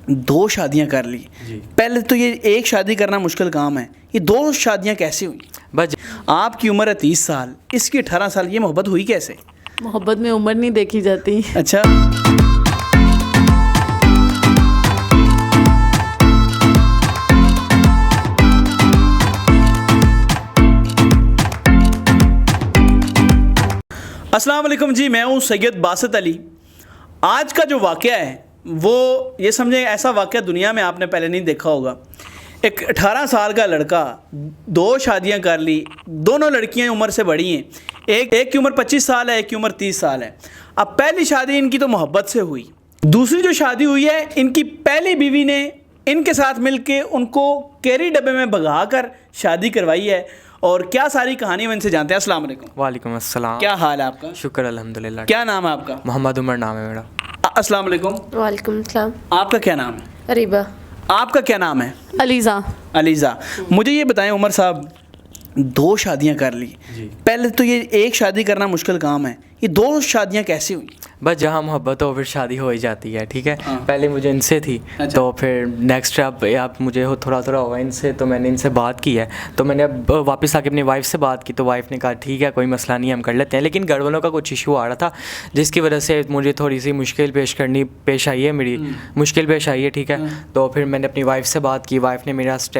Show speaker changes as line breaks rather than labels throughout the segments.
دو شادیاں کر لی. پہلے تو یہ ایک شادی کرنا مشکل کام ہے, یہ دو شادیاں کیسے ہوئی؟
بس
آپ کی عمر ہے 30 سال, اس کی 18 سال, یہ محبت ہوئی کیسے؟
محبت میں عمر نہیں دیکھی جاتی.
اچھا, السلام علیکم جی, میں ہوں سید باسط علی. آج کا جو واقعہ ہے وہ یہ سمجھیں ایسا واقعہ دنیا میں آپ نے پہلے نہیں دیکھا ہوگا. ایک 18 سال کا لڑکا, دو شادیاں کر لی, دونوں لڑکیاں عمر سے بڑی ہیں, ایک کی عمر 25 سال ہے, ایک کی عمر 30 سال ہے. اب پہلی شادی ان کی تو محبت سے ہوئی, دوسری جو شادی ہوئی ہے ان کی پہلی بیوی نے ان کے ساتھ مل کے ان کو کیری ڈبے میں بھگا کر شادی کروائی ہے. اور کیا ساری کہانی ہم ان سے جانتے ہیں. السلام علیکم.
وعلیکم السلام.
کیا حال ہے آپ کا؟
شکر الحمدللہ.
کیا نام ہے آپ کا؟
محمد عمر نام ہے میرا.
السلام علیکم.
وعلیکم السلام.
آپ کا کیا نام ہے؟
اریبہ.
آپ کا کیا نام ہے؟
علیزہ.
علیزہ. مجھے یہ بتائیں عمر صاحب, دو شادیاں کر لی, پہلے تو یہ ایک شادی کرنا مشکل کام ہے, یہ دو شادیاں کیسے ہوئی؟
بس جہاں محبت ہو پھر شادی ہو ہی جاتی ہے, ٹھیک ہے. پہلے مجھے ان سے تھی, تو پھر نیکسٹ اب مجھے تھوڑا ہوا ان سے, تو میں نے ان سے بات کی ہے. تو میں نے اب واپس آ کے اپنی وائف سے بات کی, تو وائف نے کہا ٹھیک ہے کوئی مسئلہ نہیں, ہم کر لیتے ہیں. لیکن گھر والوں کا کچھ ایشو آ رہا تھا جس کی وجہ سے مجھے تھوڑی سی مشکل پیش آئی ہے, ٹھیک ہے. تو پھر میں نے اپنی وائف سے بات کی, وائف نے میرے ساتھ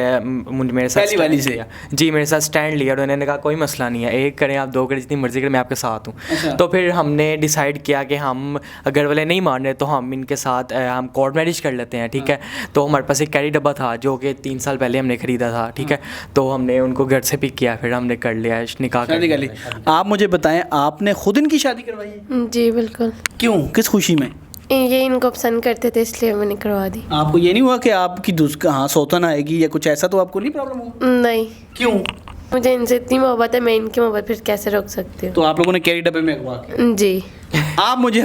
میرے ساتھ اسٹینڈ لیا, اور انہوں نے کہا کوئی مسئلہ نہیں ہے, ایک کریں آپ, دو کریں, جتنی مرضی کریں, میں آپ کے ساتھ ہوں. تو پھر ہم نے ڈیسائیڈ کیا کہ ہم گھر والے نہیں مان رہے تو ہم ان کے ساتھ ہم کورٹ میرج کر لیتے ہیں, ٹھیک ہے. تو ہمارے پاس ایک کیری ڈبہ تھا جو کہ 3 سال پہلے ہم نے خریدا تھا, ٹھیک ہے. تو ہم نے ان کو گھر سے پک کیا, پھر ہم نے کر لیا, نکاح کر لی.
آپ مجھے بتائیں, آپ نے خود ان کی شادی کروائی ہے؟
جی بالکل.
کیوں, کس خوشی میں؟
یہ ان کو پسند کرتے تھے اس لیے میں نے کروا دی.
آپ کو یہ نہیں ہوا کہ آپ کی ہاں سوتن آئے گی یا کچھ ایسا, تو آپ کو نہیں پرابلم ہوا؟
نہیں.
کیوں؟
مجھے ان سے اتنی محبت ہے, میں ان کی محبت پھر کیسے روک سکتی ہوں.
تو آپ لوگوں نے کیری ڈبے میں اغوا کیا؟
جی.
آپ مجھے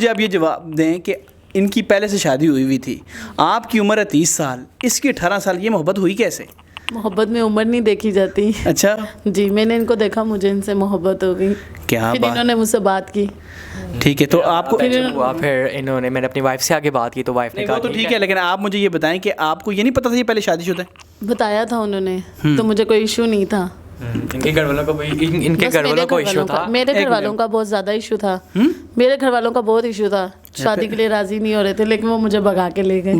اب یہ جواب دیں کہ ان کی پہلے سے شادی ہوئی تھی, آپ کی عمر ہے 30 سال, اس کی 18 سال, یہ محبت ہوئی کیسے؟
محبت میں عمر نہیں دیکھی جاتی.
اچھا
جی, میں نے ان کو دیکھا, مجھے ان سے محبت ہو گئی.
کیا
پھر
بات,
انہوں نے مجھ سے بات کی.
ٹھیک ہے. تو آپ کو
پھر انہوں نے, میں نے اپنی وائف سے آگے بات کی, تو وائف نے کہا
تو ٹھیک ہے, لیکن آپ مجھے یہ بتائیں کہ آپ کو یہ نہیں پتا تھا یہ پہلے شادی شدہ ہے؟
بتایا تھا انہوں نے, تو مجھے کوئی ایشو نہیں تھا.
ان کے گھر والوں کو ایشو تھا.
میرے گھر والوں کا بہت زیادہ ایشو تھا. میرے گھر والوں کا بہت ایشو تھا, شادی کے لیے راضی نہیں ہو رہے تھے, لیکن وہ مجھے بھگا کے لے گئے.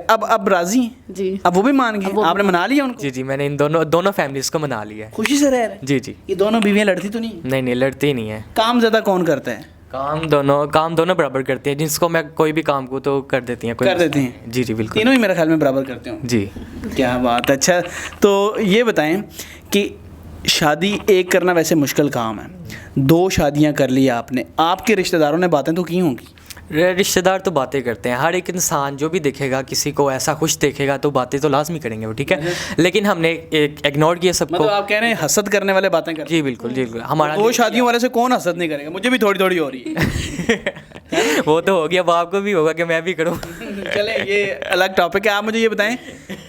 اب راضی ہیں؟ جی.
اب وہ بھی مان گئے, آپ نے منا لیا ان کو؟
جی میں نے ان دونوں فیملیز کو منا لیا ہے.
خوشی سے رہ رہے ہیں؟
جی.
یہ دونوں بیویاں لڑتی تو نہیں؟
نہیں لڑتی نہیں ہے.
کام زیادہ کون کرتا ہے؟
کام دونوں برابر کرتے ہیں, جس کو میں کوئی بھی کام کو تو کر دیتی ہیں. جی بالکل,
تینوں ہی میرے خیال میں برابر کرتے ہوں.
جی.
کیا بات ہے. اچھا, تو یہ بتائیں کہ شادی ایک کرنا ویسے مشکل کام ہے, دو شادیاں کر لی آپ نے, آپ کے رشتہ داروں نے باتیں تو کی ہوں گی؟
رشتہ دار تو باتیں کرتے ہیں, ہر ایک انسان جو بھی دیکھے گا کسی کو ایسا خوش دیکھے گا تو باتیں تو لازمی کریں گے وہ, ٹھیک ہے. لیکن ہم نے اگنور کیا سب کو.
آپ کہہ رہے ہیں حسد کرنے والے باتیں کرتے ہیں؟
جی بالکل. ہمارا
دو شادیوں والے سے کون حسد نہیں کرے گا؟ مجھے بھی تھوڑی ہو رہی ہے.
وہ تو ہو گیا, اب آپ کو بھی ہوگا کہ میں بھی کروں.
چلیں, یہ الگ ٹاپک ہے. آپ مجھے یہ بتائیں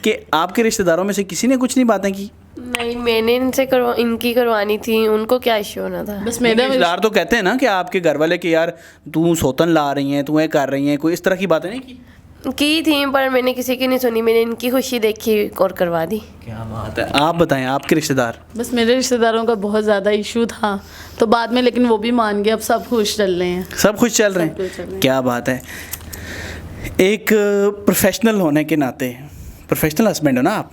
کہ آپ کے رشتہ داروں میں سے کسی نے کچھ نہیں باتیں کی؟
نہیں, میں نے ان کی کروانی تھی, ان کو کیا ایشو ہونا تھا. بس
میرے رشتہ دار تو کہتے ہیں نا کہ آپ کے گھر والے کہ یار تو سوتن لا رہی ہیں, تو کر رہی ہیں, کوئی اس طرح کی باتیں نہیں
کی تھیں, پر میں نے کسی کی نہیں سنی, میں نے ان کی خوشی دیکھی اور کروا دی.
کیا بات ہے. آپ بتائیں آپ کے رشتہ دار؟
بس میرے رشتہ داروں کا بہت زیادہ ایشو تھا, تو بعد میں لیکن وہ بھی مان گئے, اب سب خوش چل رہے ہیں.
سب خوش چل رہے ہیں. کیا بات ہے. ایک پروفیشنل ہونے کے ناطے, پروفیشنل ہسبینڈ ہو نا آپ,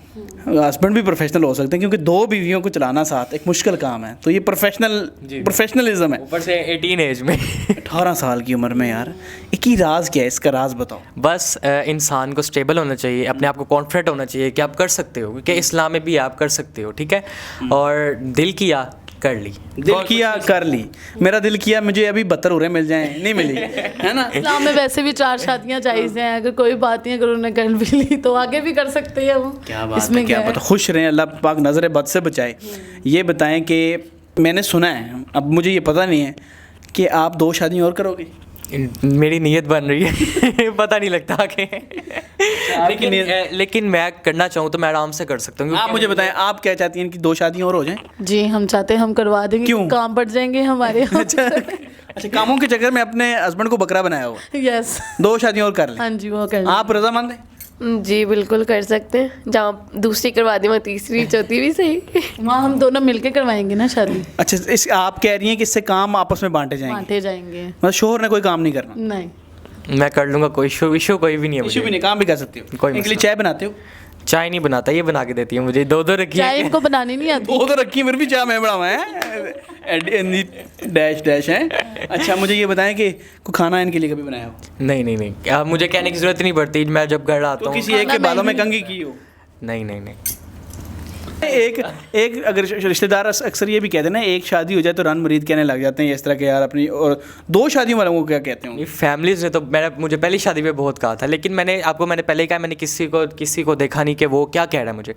ہسبینڈ بھی پروفیشنل ہو سکتے ہیں کیونکہ دو بیویوں کو چلانا ساتھ ایک مشکل کام ہے, تو یہ پروفیشنلزم ہے.
اوپر سے 18 ایج میں,
18 سال کی عمر میں. یار ایک ہی راز کیا ہے, اس کا راز بتاؤ.
بس انسان کو اسٹیبل ہونا چاہیے, اپنے آپ کو کانفیڈنٹ ہونا چاہیے کہ آپ کر سکتے ہو, کیونکہ اسلام میں بھی آپ کر سکتے ہو, ٹھیک ہے. اور دل کیا کر لی,
دل کیا کر لی. میرا دل کیا مجھے ابھی 72 عورتیں مل جائیں, نہیں ملی ہے نا.
اسلام میں ویسے بھی 4 شادیاں جائز ہیں, اگر کوئی بات نہیں, اگر انہوں نے کر بھی لی تو آگے بھی کر سکتے ہیں وہ.
کیا بات ہے, کیا بات. خوش رہیں, اللہ پاک نظر بد سے بچائے. یہ بتائیں کہ میں نے سنا ہے, اب مجھے یہ پتہ نہیں ہے کہ آپ 2 شادیاں اور کرو گے.
میری نیت بن رہی ہے, پتہ نہیں لگتا کہ لیکن میں کرنا چاہوں تو میں آرام سے کر سکتا ہوں.
آپ مجھے بتائیں آپ کیا چاہتی ہیں کہ 2 شادیاں اور ہو جائیں؟
جی ہم چاہتے ہیں, ہم کروا دیں گے.
کیوں؟
کام بڑھ جائیں گے ہمارے.
اچھا, کاموں کے چکر میں اپنے ہسبینڈ کو بکرا بنایا ہو.
یس.
2 شادیاں اور کر لیں.
ہاں جی, وہ کر لیں.
آپ رضامند ہیں؟
جی بالکل کر سکتے ہیں, جہاں دوسری کروا دی وہاں تیسری چوتھی بھی صحیح.
وہاں ہم دونوں مل کے کروائیں گے نا شادی.
اچھا اس آپ کہہ رہی ہیں کہ اس سے کام آپس میں بانٹے جائیں گے,
بانٹے جائیں گے,
مطلب شوہر نے کوئی کام نہیں کرنا؟
نہیں,
میں کر لوں گا, کوئی ایشو کوئی بھی نہیں ہے
ایشو بھی
مجھے.
نہیں, کام بھی کر سکتی ہو.
کوئی
ان کے لیے چائے بناتے ہو؟
چائے نہیں بناتا, یہ بنا کے دیتی ہے مجھے, دو رکھی
چائے
ہے.
ان کو بنانی نہیں آتی.
وہ تو رکھی پھر بھی چائے میں بڑا ہوا ہے ڈیش ہے. اچھا مجھے یہ بتائیں کہ کوئی کھانا ان کے لیے کبھی بنایا ہو؟
نہیں, اب مجھے کہنے کی ضرورت نہیں پڑتی, میں جب گھر آتا
تو
ہوں.
کسی ایک کے بالوں میں کنگھی کی ہو؟
نہیں.
ایک اگر رشتہ دار اکثر یہ بھی کہتے ہیں نا, ایک شادی ہو جائے تو رن مرید کہنے لگ جاتے ہیں اس طرح کے یار اپنی, اور 2 شادیوں والوں کو کیا کہتے ہیں؟
فیملیز نے تو مجھے پہلی شادی پہ بہت کہا تھا, لیکن میں نے پہلے ہی کہا, میں نے کسی کو دیکھا نہیں کہ وہ کیا کہہ رہا ہے مجھے.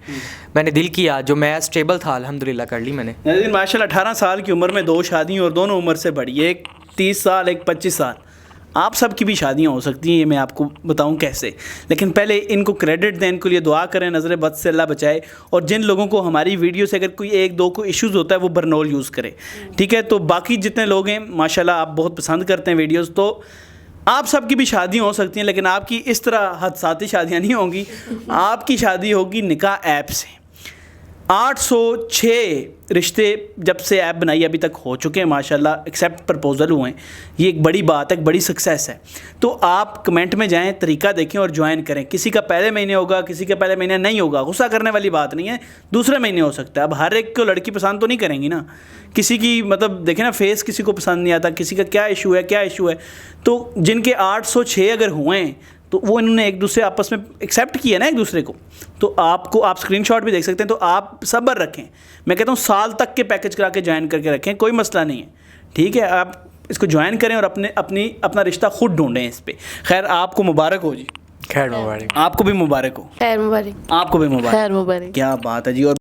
میں نے دل کیا, جو میں اسٹیبل تھا الحمدللہ کر لی میں نے.
لیکن ماشاء اللہ 18 سال کی عمر میں 2 شادیوں, اور دونوں عمر سے بڑی, ایک 30 سال ایک 25 سال. آپ سب کی بھی شادیاں ہو سکتی ہیں, یہ میں آپ کو بتاؤں کیسے. لیکن پہلے ان کو کریڈٹ دیں, ان کے لیے دعا کریں, نظر بد سے اللہ بچائے. اور جن لوگوں کو ہماری ویڈیو سے اگر کوئی 1-2 کو ایشوز ہوتا ہے وہ برنول یوز کرے, ٹھیک ہے. تو باقی جتنے لوگ ہیں ماشاءاللہ آپ بہت پسند کرتے ہیں ویڈیوز, تو آپ سب کی بھی شادیاں ہو سکتی ہیں, لیکن آپ کی اس طرح حادثاتی شادیاں نہیں ہوں گی. آپ کی شادی ہوگی نکاح ایپ سے. 806 رشتے جب سے ایپ بنائی ابھی تک ہو چکے ہیں ماشاءاللہ, ایکسیپٹ پرپوزل ہوئے ہیں. یہ ایک بڑی بات ہے, ایک بڑی سکسیس ہے. تو آپ کمنٹ میں جائیں, طریقہ دیکھیں اور جوائن کریں. کسی کا پہلے مہینے ہوگا, کسی کا پہلے مہینے نہیں ہوگا, غصہ کرنے والی بات نہیں ہے, دوسرے مہینے ہو سکتا ہے. اب ہر ایک کو لڑکی پسند تو نہیں کریں گی نا, کسی کی مطلب دیکھیں نا فیس کسی کو پسند نہیں آتا, کسی کا کیا ایشو ہے. تو جن کے 806 اگر ہوئے ہیں تو وہ انہوں نے ایک دوسرے آپس میں ایکسیپٹ کیا نا ایک دوسرے کو. تو آپ اسکرین شاٹ بھی دیکھ سکتے ہیں. تو آپ صبر رکھیں, میں کہتا ہوں سال تک کے پیکج کرا کے جوائن کر کے رکھیں, کوئی مسئلہ نہیں ہے, ٹھیک ہے. آپ اس کو جوائن کریں اور اپنا رشتہ خود ڈھونڈیں اس پہ. خیر آپ کو مبارک ہو جی.
خیر مبارک.
آپ کو بھی مبارک ہو.
خیر مبارک.
آپ کو بھی مبارک.
خیر مبارک.
کیا بات ہے جی. اور